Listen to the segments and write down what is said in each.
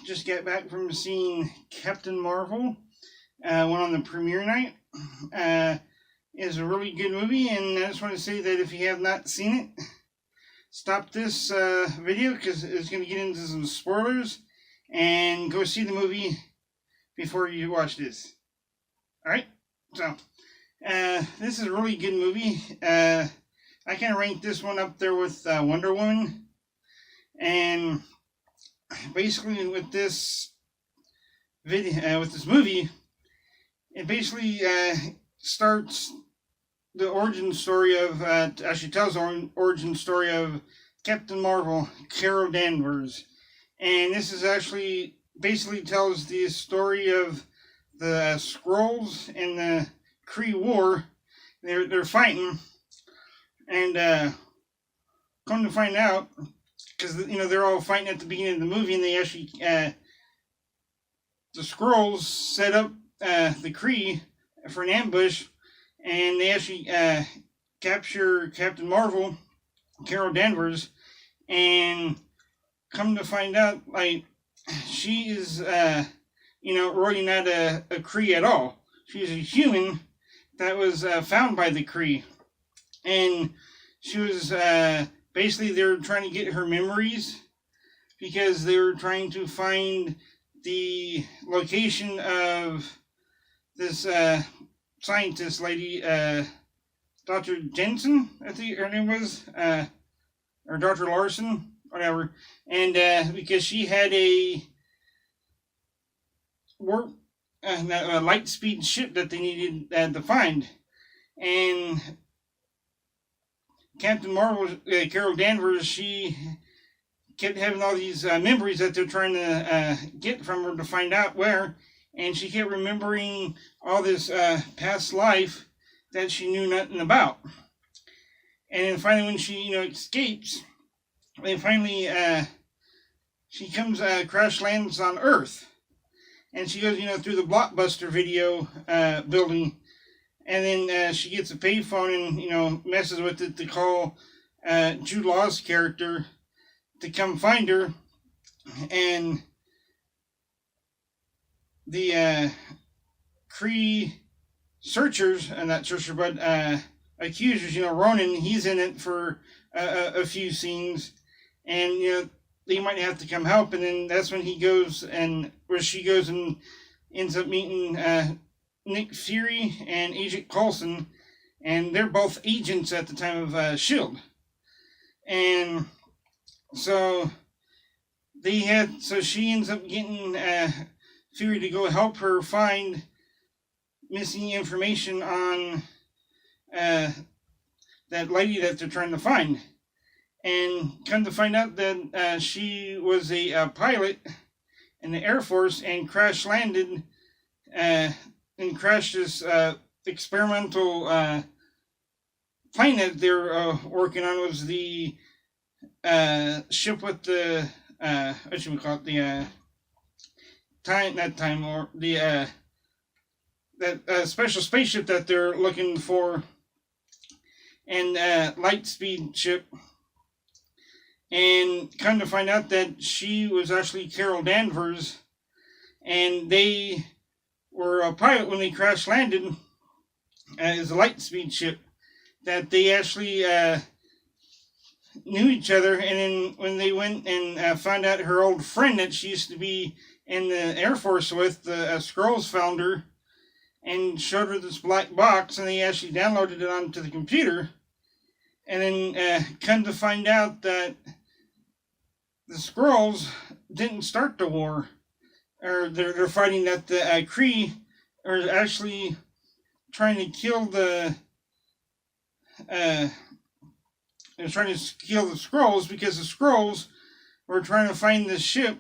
Just got back from seeing Captain Marvel. Went on the premiere night. It's a really good movie, and I just want to say that if you have not seen it, stop this video because it's going to get into some spoilers, and go see the movie before you watch this. Alright? So, this is a really good movie. I kind of rank this one up there with Wonder Woman. And basically with this video, with this movie, it basically starts the origin story of, actually tells the origin story of Captain Marvel, Carol Danvers. And this is actually, basically tells the story of the Skrulls and the Kree War. They're fighting, and come to find out, because they're all fighting at the beginning of the movie, and they actually the Skrulls set up the Kree for an ambush, and they actually capture Captain Marvel, Carol Danvers, and come to find out, like, she is really not a Kree at all. She's a human that was found by the Kree, and she was basically, they were trying to get her memories because they were trying to find the location of this scientist lady, Dr. Jensen, I think her name was, or Dr. Larson, whatever. And because she had a light speed ship that they needed to find. And Captain Marvel, Carol Danvers, she kept having all these memories that they're trying to get from her to find out where, and she kept remembering all this past life that she knew nothing about. And then finally, when she escapes, they finally she comes crash lands on Earth, and she goes through the Blockbuster video building. And then she gets a payphone and, messes with it to call Jude Law's character to come find her. And the Kree searchers, not searcher, but accusers, Ronan, he's in it for a few scenes. And, they might have to come help. And then that's when he goes where she goes and ends up meeting Nick Fury and Agent Coulson, and they're both agents at the time of S.H.I.E.L.D. And so she ends up getting Fury to go help her find missing information on that lady that they're trying to find. And come to find out that she was a pilot in the Air Force and crash landed and crashed this experimental plane that they're working on. Was the ship with the what should we call it, the that special spaceship that they're looking for, and light speed ship. And come to find out that she was actually Carol Danvers, and they were a pilot when they crash landed as a light speed ship, that they actually knew each other. And then when they went and found out her old friend that she used to be in the Air Force with, the Skrulls found her and showed her this black box, and they actually downloaded it onto the computer. And then come to find out that the Skrulls didn't start the war, or they're fighting that the Kree are actually trying to kill the they're trying to kill the Skrulls, because the Skrulls were trying to find the ship,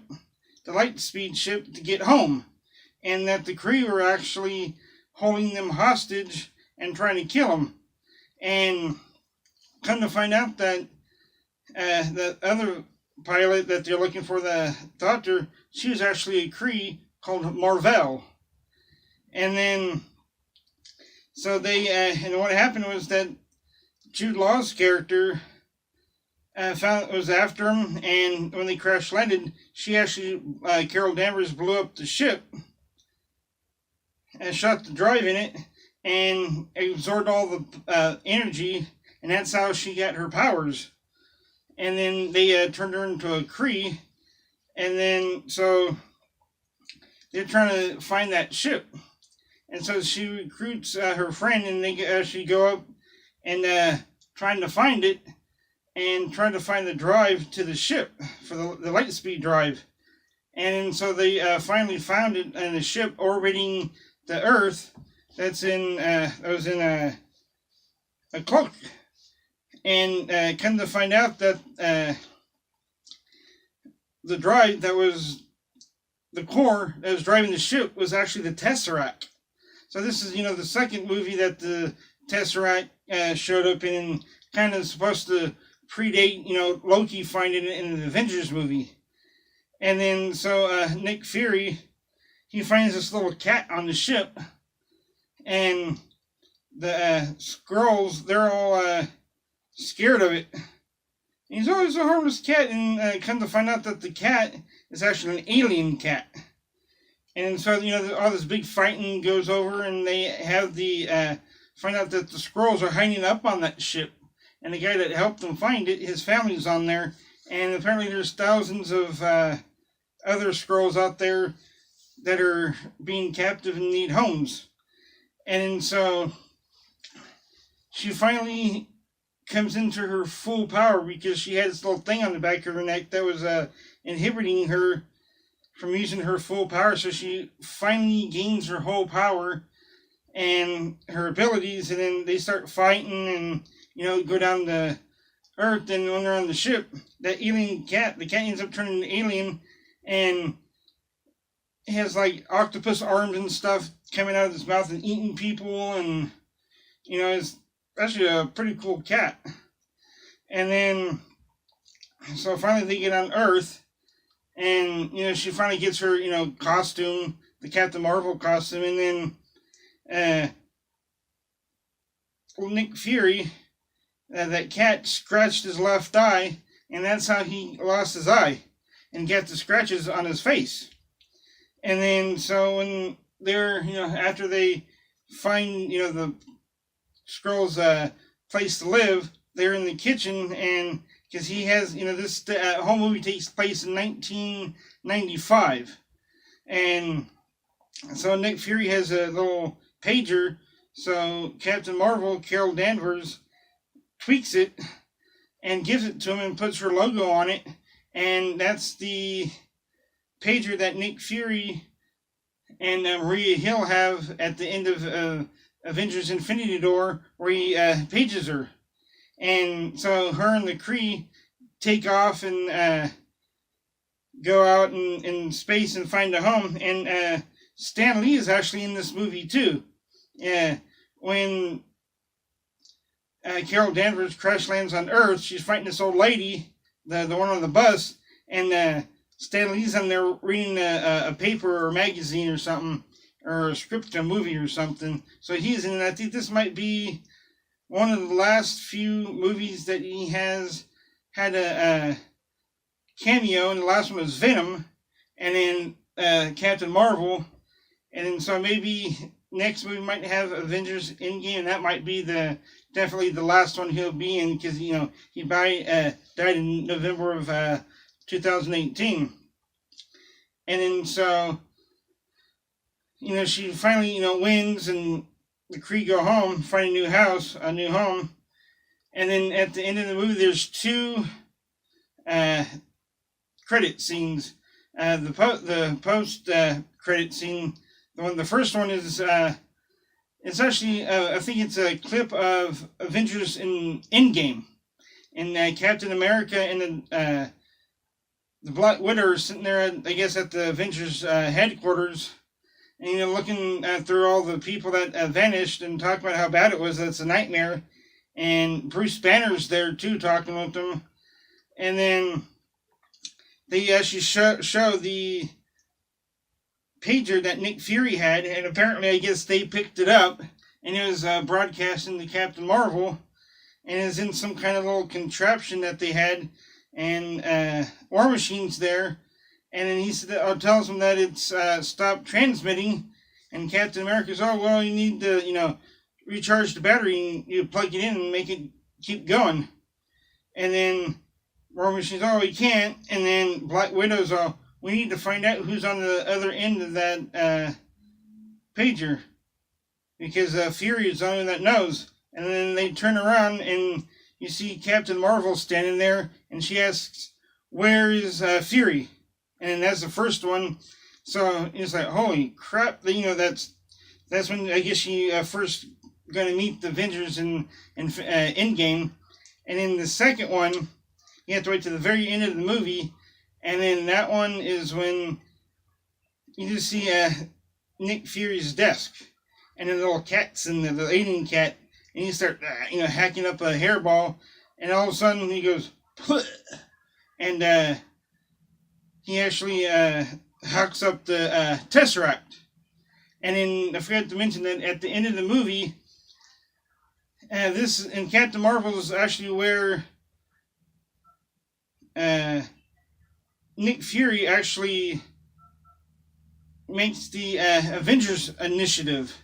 the light speed ship, to get home, and that the Kree were actually holding them hostage and trying to kill them. And come to find out that the other pilot that they're looking for, the doctor, she was actually a Kree called Mar-Vell. And then, so they, and what happened was that Jude Law's character, found it was after him, and when they crash landed, she actually, Carol Danvers, blew up the ship and shot the drive in it and absorbed all the energy, and that's how she got her powers. And then they turned her into a Kree, and then so they're trying to find that ship. And so she recruits her friend, and they actually go up and trying to find it, and trying to find the drive to the ship for the light speed drive. And so they finally found it in a ship orbiting the Earth that was in a cloak. And come to find out that the drive that was the core that was driving the ship was actually the Tesseract. So this is, the second movie that the Tesseract showed up in, and kind of supposed to predate, Loki finding it in the Avengers movie. And then, so Nick Fury, he finds this little cat on the ship, and the Skrulls, they're all scared of it. And he's always a harmless cat, and come to find out that the cat is actually an alien cat. And so, all this big fighting goes over, and they have find out that the Skrulls are hiding up on that ship. And the guy that helped them find it, his family's on there. And apparently there's thousands of other Skrulls out there that are being captive and need homes. And so she finally comes into her full power, because she had this little thing on the back of her neck that was inhibiting her from using her full power. So she finally gains her whole power and her abilities, and then they start fighting and, go down to Earth. And when they're on the ship, that alien cat, the cat ends up turning an alien, and it has like octopus arms and stuff coming out of its mouth and eating people, and, it's actually a pretty cool cat. And then, so finally they get on Earth, and, she finally gets her, costume, the Captain Marvel costume, and then Nick Fury, that cat scratched his left eye, and that's how he lost his eye, and got the scratches on his face. And then, so when they're, after they find, the Skrulls' place to live, they're in the kitchen, and because he has, this whole movie takes place in 1995, and so Nick Fury has a little pager, so Captain Marvel, Carol Danvers, tweaks it and gives it to him and puts her logo on it, and that's the pager that Nick Fury and Maria Hill have at the end of Avengers Infinity War, where he pages her. And so her and the Kree take off and go out in space and find a home. And Stan Lee is actually in this movie too. When Carol Danvers crash lands on Earth, she's fighting this old lady, the one on the bus, and Stan Lee's on there reading a paper or magazine or something, or a script to a movie or something. So he's in it. I think this might be one of the last few movies that he has had a cameo, and the last one was Venom, and then Captain Marvel, and then so maybe next movie might have Avengers Endgame, and that might be definitely the last one he'll be in, because he died in November of 2018, and then so she finally wins, and the Kree go home, find a new house, a new home, and then at the end of the movie there's two credit scenes. The post credit scene, the first one is it's actually I think it's a clip of Avengers in Endgame, and Captain America and the Black Widow are sitting there, I guess, at the Avengers headquarters, and looking through all the people that vanished and talking about how bad it was. That's a nightmare. And Bruce Banner's there too, talking with them. And then they actually show the pager that Nick Fury had, and apparently I guess they picked it up, and it was broadcasting to Captain Marvel. and is in some kind of little contraption that they had, and War Machine's there, and then he tells him that it's stopped transmitting, and Captain America's, oh, well, you need to, recharge the battery, and you plug it in and make it keep going. And then War Machine's, oh, we can't, and then Black Widow's, oh, we need to find out who's on the other end of that pager, because Fury is the only one that knows. And then they turn around and you see Captain Marvel standing there, and she asks, where is Fury? And that's the first one. So it's like, holy crap, that's when I guess she first going to meet the Avengers in Endgame. And then the second one, you have to wait to the very end of the movie, and then that one is when you just see Nick Fury's desk, and then the little cat's in the alien cat, and you start, hacking up a hairball, and all of a sudden he goes, Put! And he actually hacks up the Tesseract. And then I forgot to mention that at the end of the movie, this in Captain Marvel is actually where Nick Fury actually makes the Avengers initiative.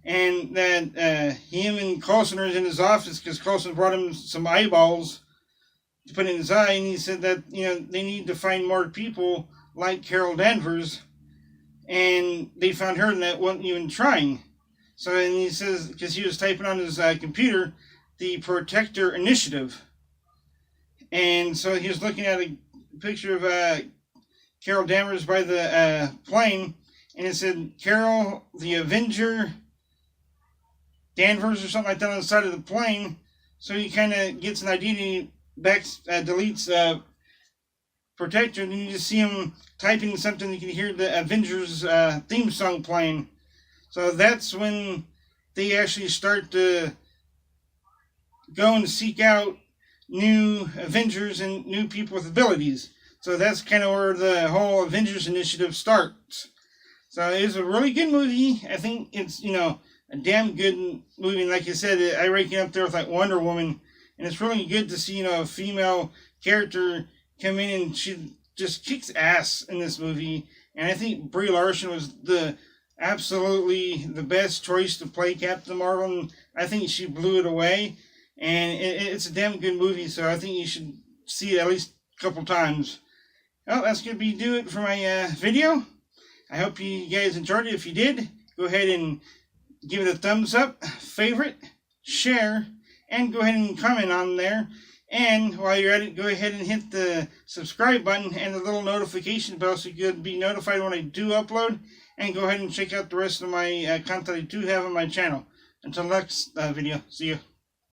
And that him and Coulson are in his office because Coulson brought him some eyeballs to put in his eye, and he said that they need to find more people like Carol Danvers, and they found her and that wasn't even trying. So and he says, because he was typing on his computer, the Protector Initiative, and so he was looking at a picture of Carol Danvers by the plane, and it said Carol the Avenger Danvers or something like that on the side of the plane. So he kind of gets an idea, and he deletes Protector, and you just see him typing something. You can hear the Avengers theme song playing. So that's when they actually start to go and seek out new Avengers and new people with abilities. So that's kind of where the whole Avengers initiative starts. So it's a really good movie. I think it's, a damn good movie. And like I said, I rank it up there with like Wonder Woman. And it's really good to see, a female character come in, and she just kicks ass in this movie. And I think Brie Larson was absolutely the best choice to play Captain Marvel. And I think she blew it away. And it's a damn good movie, so I think you should see it at least a couple times. Well, that's going to do it for my video. I hope you guys enjoyed it. If you did, go ahead and give it a thumbs up, favorite, share, and go ahead and comment on there. And while you're at it, go ahead and hit the subscribe button and the little notification bell so you can be notified when I do upload. And go ahead and check out the rest of my content I do have on my channel. Until next video, see you.